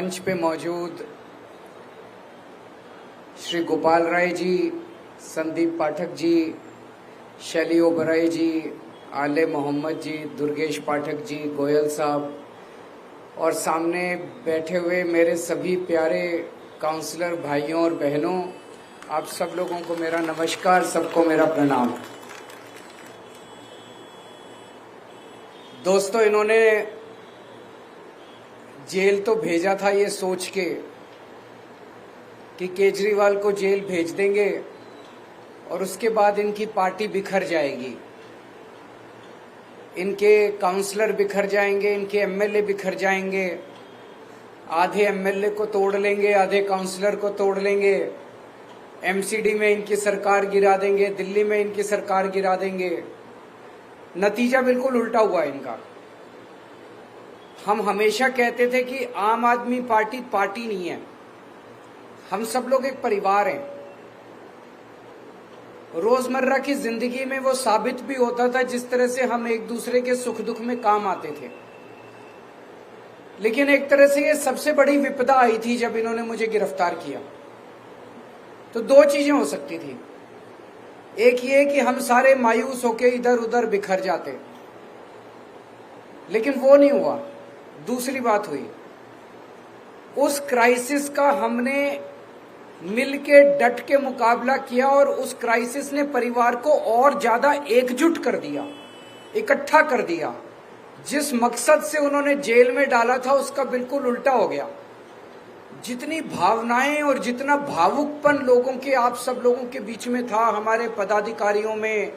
मंच पे मौजूद श्री गोपाल राय जी, संदीप पाठक जी, शैली ओबराय जी, आले मोहम्मद जी, दुर्गेश पाठक जी, गोयल साहब और सामने बैठे हुए मेरे सभी प्यारे काउंसलर भाइयों और बहनों, आप सब लोगों को मेरा नमस्कार, सबको मेरा प्रणाम। दोस्तों, इन्होंने जेल तो भेजा था ये सोच के कि केजरीवाल को जेल भेज देंगे और उसके बाद इनकी पार्टी बिखर जाएगी, इनके काउंसलर बिखर जाएंगे, इनके एमएलए बिखर जाएंगे, आधे एमएलए को तोड़ लेंगे, आधे काउंसलर को तोड़ लेंगे, एमसीडी में इनकी सरकार गिरा देंगे, दिल्ली में इनकी सरकार गिरा देंगे। नतीजा बिल्कुल उल्टा हुआ इनका। हम हमेशा कहते थे कि आम आदमी पार्टी पार्टी नहीं है, हम सब लोग एक परिवार हैं। रोजमर्रा की जिंदगी में वो साबित भी होता था, जिस तरह से हम एक दूसरे के सुख दुख में काम आते थे। लेकिन एक तरह से ये सबसे बड़ी विपदा आई थी जब इन्होंने मुझे गिरफ्तार किया। तो दो चीजें हो सकती थी, एक ये कि हम सारे मायूस होके इधर उधर बिखर जाते, लेकिन वो नहीं हुआ। दूसरी बात हुई, उस क्राइसिस का हमने मिलके डट के मुकाबला किया और उस क्राइसिस ने परिवार को और ज्यादा एकजुट कर दिया, इकट्ठा कर दिया। जिस मकसद से उन्होंने जेल में डाला था उसका बिल्कुल उल्टा हो गया। जितनी भावनाएं और जितना भावुकपन लोगों के, आप सब लोगों के बीच में था, हमारे पदाधिकारियों में,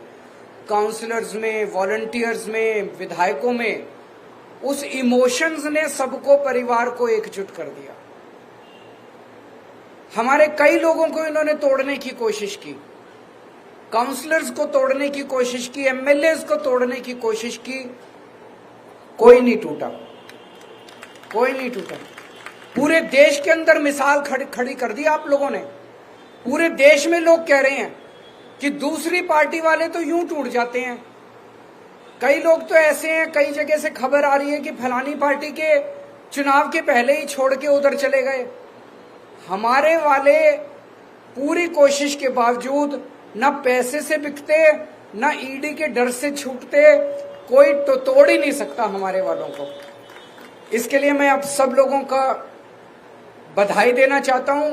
काउंसलर्स में, वॉलंटियर्स में, विधायकों में, उस इमोशंस ने सबको, परिवार को एकजुट कर दिया। हमारे कई लोगों को इन्होंने तोड़ने की कोशिश की, काउंसलर्स को तोड़ने की कोशिश की, एमएलए को तोड़ने की कोशिश की, कोई नहीं टूटा, कोई नहीं टूटा। पूरे देश के अंदर मिसाल खड़ी कर दी आप लोगों ने। पूरे देश में लोग कह रहे हैं कि दूसरी पार्टी वाले तो यूं टूट जाते हैं। कई लोग तो ऐसे हैं, कई जगह से खबर आ रही है कि फलानी पार्टी के चुनाव के पहले ही छोड़ के उधर चले गए। हमारे वाले पूरी कोशिश के बावजूद न पैसे से बिकते, न ईडी के डर से छूटते, कोई तो तोड़ ही नहीं सकता हमारे वालों को। इसके लिए मैं आप सब लोगों का बधाई देना चाहता हूं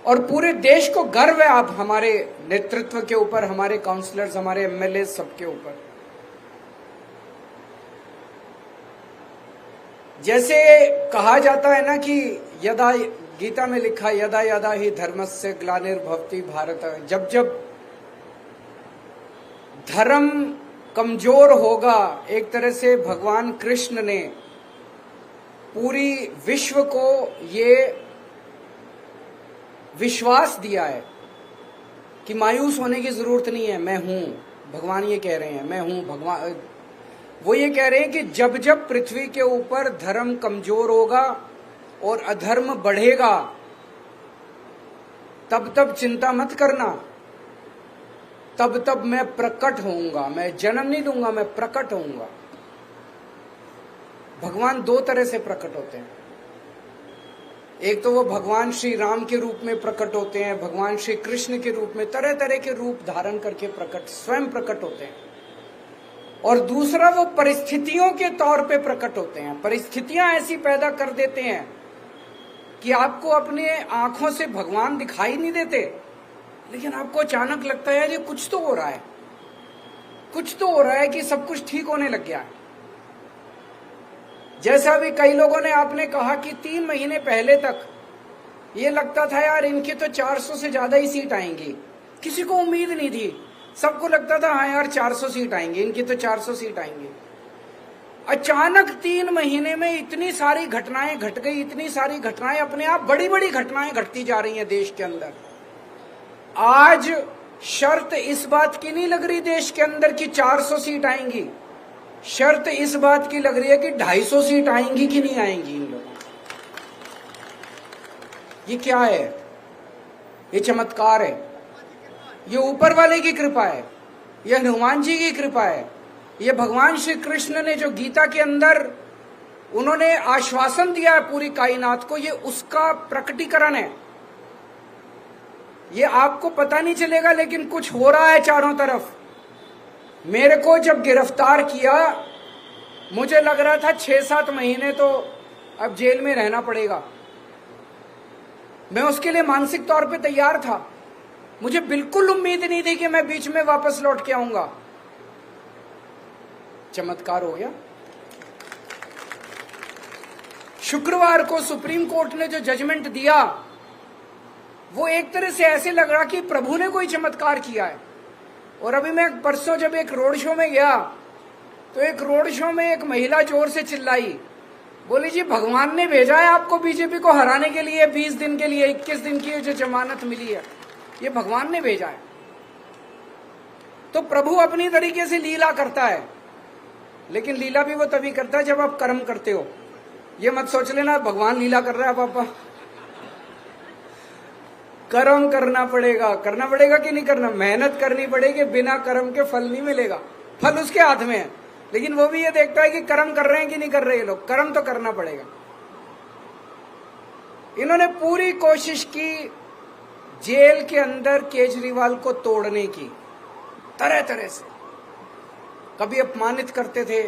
और पूरे देश को गर्व है आप हमारे नेतृत्व के ऊपर, हमारे काउंसलर्स, हमारे एमएलए, सबके ऊपर। जैसे कहा जाता है ना कि यदा, गीता में लिखा, यदा यदा ही धर्मस्य ग्लानिर्भवति भारत। जब जब धर्म कमजोर होगा, एक तरह से भगवान कृष्ण ने पूरी विश्व को ये विश्वास दिया है कि मायूस होने की जरूरत नहीं है, मैं हूं। भगवान ये कह रहे हैं, मैं हूं भगवान। वो ये कह रहे हैं कि जब जब पृथ्वी के ऊपर धर्म कमजोर होगा और अधर्म बढ़ेगा, तब तब चिंता मत करना, तब तब मैं प्रकट होऊंगा। मैं जन्म नहीं दूंगा, मैं प्रकट होऊंगा। भगवान दो तरह से प्रकट होते हैं। एक तो वो भगवान श्री राम के रूप में प्रकट होते हैं, भगवान श्री कृष्ण के रूप में, तरह तरह के रूप धारण करके स्वयं प्रकट होते हैं। और दूसरा वो परिस्थितियों के तौर पे प्रकट होते हैं। परिस्थितियां ऐसी पैदा कर देते हैं कि आपको अपने आंखों से भगवान दिखाई नहीं देते, लेकिन आपको अचानक लगता है ये कुछ तो हो रहा है, कुछ तो हो रहा है, कि सब कुछ ठीक होने लग गया है। जैसा भी कई लोगों ने, आपने कहा कि 3 महीने पहले तक ये लगता था यार इनकी तो 400 से ज्यादा ही सीट आएंगी। किसी को उम्मीद नहीं थी, सबको लगता था हाँ यार 400 सीट आएंगी, इनकी तो 400 सीट आएंगी। अचानक 3 महीने में इतनी सारी घटनाएं घट गई, इतनी सारी घटनाएं, अपने आप बड़ी बड़ी घटनाएं घटती जा रही हैं देश के अंदर। आज शर्त इस बात की नहीं लग रही देश के अंदर कि 400 सीट आएंगी, शर्त इस बात की लग रही है कि 250 सीट आएंगी कि नहीं आएंगी इन लोगों। ये क्या है? ये चमत्कार है, ये ऊपर वाले की कृपा है, ये हनुमान जी की कृपा है, ये भगवान श्री कृष्ण ने जो गीता के अंदर उन्होंने आश्वासन दिया है पूरी कायनात को, ये उसका प्रकटीकरण है। ये आपको पता नहीं चलेगा, लेकिन कुछ हो रहा है चारों तरफ। मेरे को जब गिरफ्तार किया, मुझे लग रहा था 6-7 महीने तो अब जेल में रहना पड़ेगा। मैं उसके लिए मानसिक तौर पे तैयार था। मुझे बिल्कुल उम्मीद नहीं थी कि मैं बीच में वापस लौट के आऊंगा। चमत्कार हो गया। शुक्रवार को सुप्रीम कोर्ट ने जो जजमेंट दिया, वो एक तरह से ऐसे लग रहा कि प्रभु ने कोई चमत्कार किया है। और अभी मैं परसों जब एक रोड शो में गया, तो एक रोड शो में एक महिला जोर से चिल्लाई, बोली जी भगवान ने भेजा है आपको बीजेपी को हराने के लिए। 20 दिन के लिए, 21 दिन की जो जमानत मिली है, ये भगवान ने भेजा है। तो प्रभु अपनी तरीके से लीला करता है, लेकिन लीला भी वो तभी करता है जब आप कर्म करते हो। ये मत सोच लेना भगवान लीला कर रहा है पापा। कर्म करना पड़ेगा कि नहीं करना, मेहनत करनी पड़ेगी। बिना कर्म के फल नहीं मिलेगा, फल उसके हाथ में है। लेकिन वो भी ये देखता है कि कर्म कर रहे हैं कि नहीं कर रहे ये लोग। कर्म तो करना पड़ेगा। इन्होंने पूरी कोशिश की जेल के अंदर केजरीवाल को तोड़ने की, तरह तरह से। कभी अपमानित करते थे,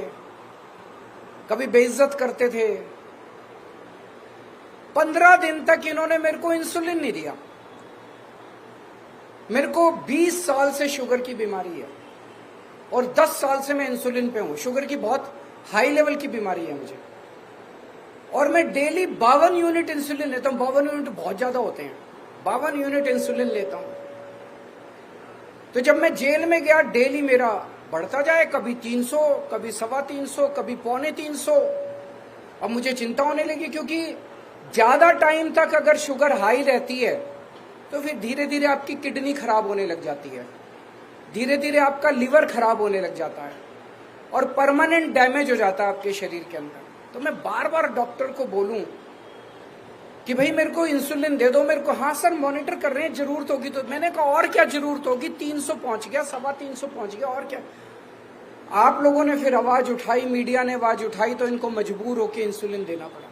कभी बेइज्जत करते थे। 15 दिन तक इन्होंने मेरे को इंसुलिन नहीं दिया। मेरे को 20 साल से शुगर की बीमारी है और 10 साल से मैं इंसुलिन पे हूं। शुगर की बहुत हाई लेवल की बीमारी है मुझे, और मैं डेली 52 यूनिट इंसुलिन लेता हूं। 52 यूनिट बहुत ज्यादा होते हैं। 52 यूनिट इंसुलिन लेता हूं। तो जब मैं जेल में गया, डेली मेरा बढ़ता जाए, कभी 300, कभी 325, कभी 325। अब मुझे चिंता होने लगी, क्योंकि ज्यादा टाइम तक अगर शुगर हाई रहती है तो फिर धीरे धीरे आपकी किडनी खराब होने लग जाती है, धीरे धीरे आपका लिवर खराब होने लग जाता है, और परमानेंट डैमेज हो जाता है आपके शरीर के अंदर। तो मैं बार बार डॉक्टर को बोलूं कि भाई मेरे को इंसुलिन दे दो मेरे को। हाँ सर मॉनिटर कर रहे हैं, जरूरत होगी तो। मैंने कहा और क्या जरूरत होगी, 300 पहुंच गया, 325 पहुंच गया, और क्या। आप लोगों ने फिर आवाज उठाई, मीडिया ने आवाज उठाई, तो इनको मजबूर होकर इंसुलिन देना पड़ा।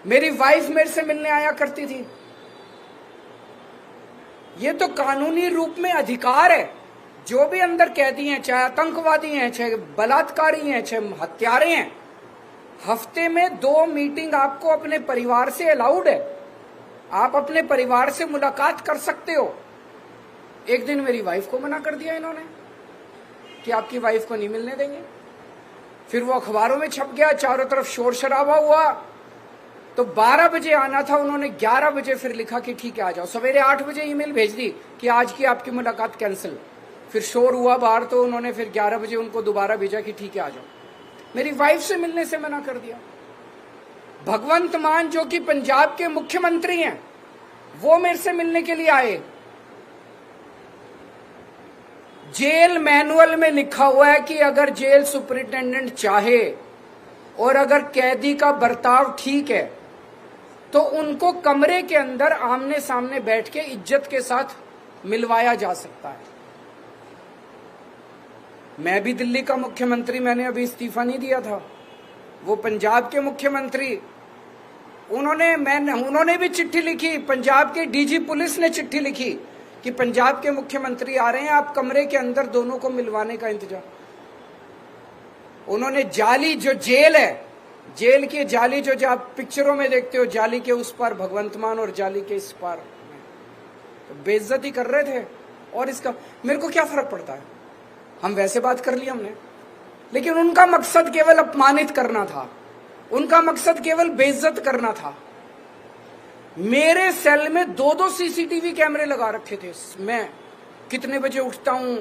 मेरी वाइफ मेरे से मिलने आया करती थी। ये तो कानूनी रूप में अधिकार है। जो भी अंदर कैदी हैं, चाहे आतंकवादी हैं, चाहे बलात्कारी हैं, चाहे हत्यारे हैं, हफ्ते में 2 मीटिंग आपको अपने परिवार से अलाउड है। आप अपने परिवार से मुलाकात कर सकते हो। एक दिन मेरी वाइफ को मना कर दिया इन्होंने कि आपकी वाइफ को नहीं मिलने देंगे। फिर वो अखबारों में छप गया, चारों तरफ शोर शराबा हुआ। तो 12 बजे आना था, उन्होंने 11 बजे फिर लिखा कि ठीक है आ जाओ। सवेरे 8 बजे ईमेल भेज दी कि आज की आपकी मुलाकात कैंसिल। फिर शोर हुआ बाहर, तो उन्होंने फिर 11 बजे उनको दोबारा भेजा कि ठीक है आ जाओ। मेरी वाइफ से मिलने से मना कर दिया। भगवंत मान जो कि पंजाब के मुख्यमंत्री हैं, वो मेरे से मिलने के लिए आए। जेल मैनुअल में लिखा हुआ है कि अगर जेल सुपरिटेंडेंट चाहे और अगर कैदी का बर्ताव ठीक है तो उनको कमरे के अंदर आमने सामने बैठ के इज्जत के साथ मिलवाया जा सकता है। मैं भी दिल्ली का मुख्यमंत्री, मैंने अभी इस्तीफा नहीं दिया था। वो पंजाब के मुख्यमंत्री, उन्होंने भी चिट्ठी लिखी। पंजाब के डीजी पुलिस ने चिट्ठी लिखी कि पंजाब के मुख्यमंत्री आ रहे हैं, आप कमरे के अंदर दोनों को मिलवाने का इंतजाम। उन्होंने जाली जो जेल है, जेल की जाली जो आप पिक्चरों में देखते हो, जाली के उस पार भगवंत मान और जाली के इस पार, तो बेइज्जती कर रहे थे। और इसका मेरे को क्या फर्क पड़ता है, हम वैसे बात कर ली हमने। लेकिन उनका मकसद केवल अपमानित करना था, उनका मकसद केवल बेइज्जत करना था। मेरे सेल में 2-2 सीसीटीवी कैमरे लगा रखे थे। मैं कितने बजे उठता हूं,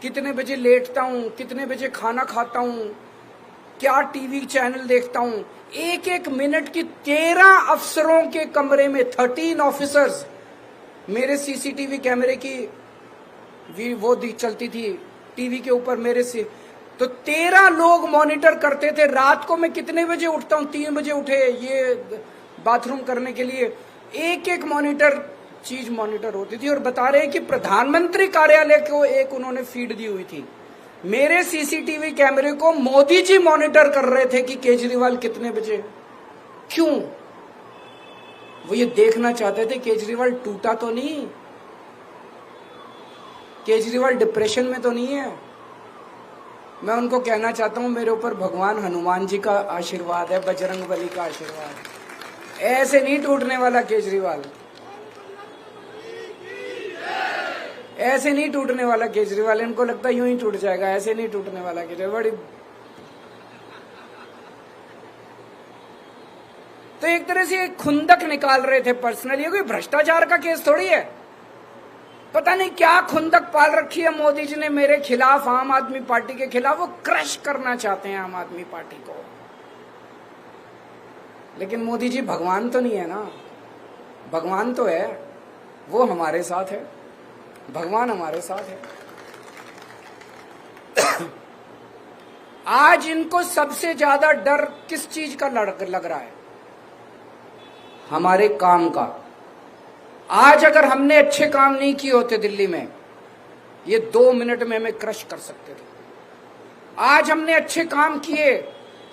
कितने बजे लेटता हूं, कितने बजे खाना खाता हूं, क्या टीवी चैनल देखता हूं, एक एक मिनट की 13 अफसरों के कमरे में 13 ऑफिसर्स मेरे सीसीटीवी कैमरे की वो चलती थी टीवी के ऊपर मेरे से। तो 13 लोग मॉनिटर करते थे। रात को मैं कितने बजे उठता हूं, 3 बजे उठे ये बाथरूम करने के लिए, एक एक चीज मॉनिटर होती थी। और बता रहे हैं कि प्रधानमंत्री कार्यालय को एक उन्होंने फीड दी हुई थी मेरे सीसीटीवी कैमरे को मोदी जी मॉनिटर कर रहे थे कि केजरीवाल कितने बजे। क्यों? वो ये देखना चाहते थे केजरीवाल टूटा तो नहीं, केजरीवाल डिप्रेशन में तो नहीं है। मैं उनको कहना चाहता हूं मेरे ऊपर भगवान हनुमान जी का आशीर्वाद है, बजरंगबली का आशीर्वाद है। ऐसे नहीं टूटने वाला केजरीवाल, ऐसे नहीं टूटने वाला केजरीवाल। इनको लगता यूं ही टूट जाएगा, ऐसे नहीं टूटने वाला केजरीवाल। बड़ी तो एक तरह से खुंदक निकाल रहे थे पर्सनली। ये कोई भ्रष्टाचार का केस थोड़ी है। पता नहीं क्या खुंदक पाल रखी है मोदी जी ने मेरे खिलाफ, आम आदमी पार्टी के खिलाफ। वो क्रश करना चाहते हैं आम आदमी पार्टी को। लेकिन मोदी जी भगवान तो नहीं है ना, भगवान तो है, वो हमारे साथ है, भगवान हमारे साथ है। आज इनको सबसे ज्यादा डर किस चीज का लग रहा है? हमारे काम का। आज अगर हमने अच्छे काम नहीं किए होते दिल्ली में, ये 2 मिनट में हमें क्रश कर सकते थे। आज हमने अच्छे काम किए।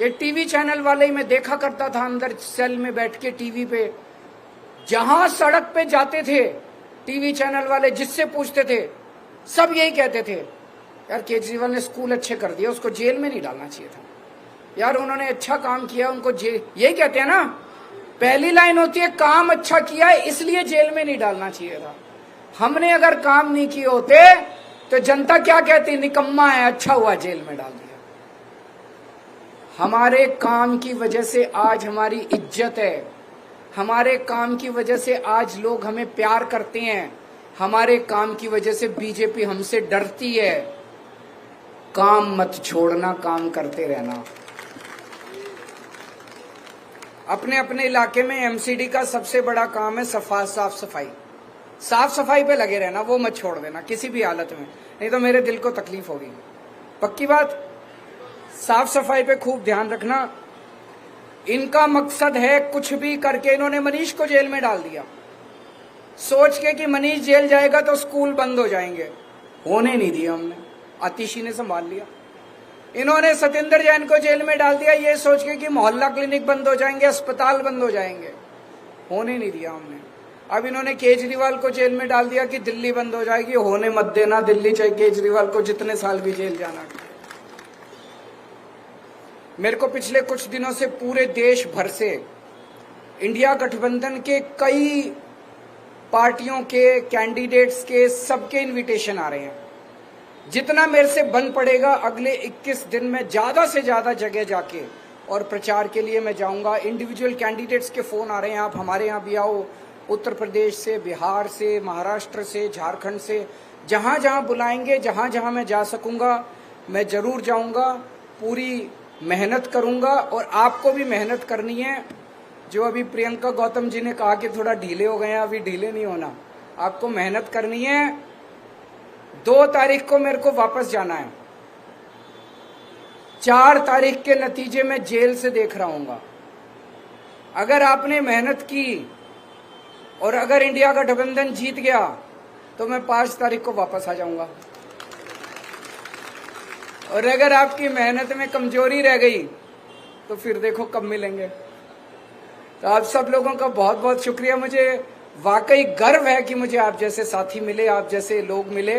ये टीवी चैनल वाले ही मैं देखा करता था अंदर सेल में बैठ के टीवी पे, जहां सड़क पे जाते थे टीवी चैनल वाले, जिससे पूछते थे सब यही कहते थे, यार केजरीवाल ने स्कूल अच्छे कर दिया, उसको जेल में नहीं डालना चाहिए था। यार उन्होंने अच्छा काम किया, उनको जेल, यही कहते हैं ना, पहली लाइन होती है काम अच्छा किया है इसलिए जेल में नहीं डालना चाहिए था। हमने अगर काम नहीं किए होते तो जनता क्या कहती, निकम्मा है, अच्छा हुआ जेल में डाल दिया। हमारे काम की वजह से आज हमारी इज्जत है, हमारे काम की वजह से आज लोग हमें प्यार करते हैं, हमारे काम की वजह से बीजेपी हमसे डरती है। काम मत छोड़ना, काम करते रहना। अपने अपने इलाके में एमसीडी का सबसे बड़ा काम है साफ सफाई। साफ सफाई पे लगे रहना, वो मत छोड़ देना किसी भी हालत में, नहीं तो मेरे दिल को तकलीफ होगी। पक्की बात, साफ सफाई पे खूब ध्यान रखना। इनका मकसद है कुछ भी करके, इन्होंने मनीष को जेल में डाल दिया सोच के कि मनीष जेल जाएगा तो स्कूल बंद हो जाएंगे। होने नहीं दिया हमने, आतिशी ने संभाल लिया। इन्होंने सत्येंद्र जैन को जेल में डाल दिया ये सोच के कि मोहल्ला क्लिनिक बंद हो जाएंगे, अस्पताल बंद हो जाएंगे। होने नहीं दिया हमने। अब इन्होंने केजरीवाल को जेल में डाल दिया कि दिल्ली बंद हो जाएगी। होने मत देना दिल्ली, चाहे केजरीवाल को जितने साल भी जेल जाना। मेरे को पिछले कुछ दिनों से पूरे देश भर से इंडिया गठबंधन के कई पार्टियों के कैंडिडेट्स के सबके इनविटेशन आ रहे हैं। जितना मेरे से बन पड़ेगा अगले 21 दिन में ज्यादा से ज्यादा जगह जाके और प्रचार के लिए मैं जाऊंगा। इंडिविजुअल कैंडिडेट्स के फोन आ रहे हैं, आप हमारे यहाँ भी आओ। उत्तर प्रदेश से, बिहार से, महाराष्ट्र से, झारखंड से, जहां जहां बुलाएंगे, जहां जहां मैं जा सकूंगा मैं जरूर जाऊंगा। पूरी मेहनत करूंगा और आपको भी मेहनत करनी है। जो अभी प्रियंका गौतम जी ने कहा कि थोड़ा ढीले हो गए हैं, अभी ढीले नहीं होना, आपको मेहनत करनी है। 2 तारीख को मेरे को वापस जाना है। 4 तारीख के नतीजे में जेल से देख रहा हूंगा। अगर आपने मेहनत की और अगर इंडिया गठबंधन जीत गया तो मैं 5 तारीख को वापस आ जाऊंगा। और अगर आपकी मेहनत में कमजोरी रह गई तो फिर देखो कब मिलेंगे। तो आप सब लोगों का बहुत बहुत शुक्रिया। मुझे वाकई गर्व है कि मुझे आप जैसे साथी मिले, आप जैसे लोग मिले।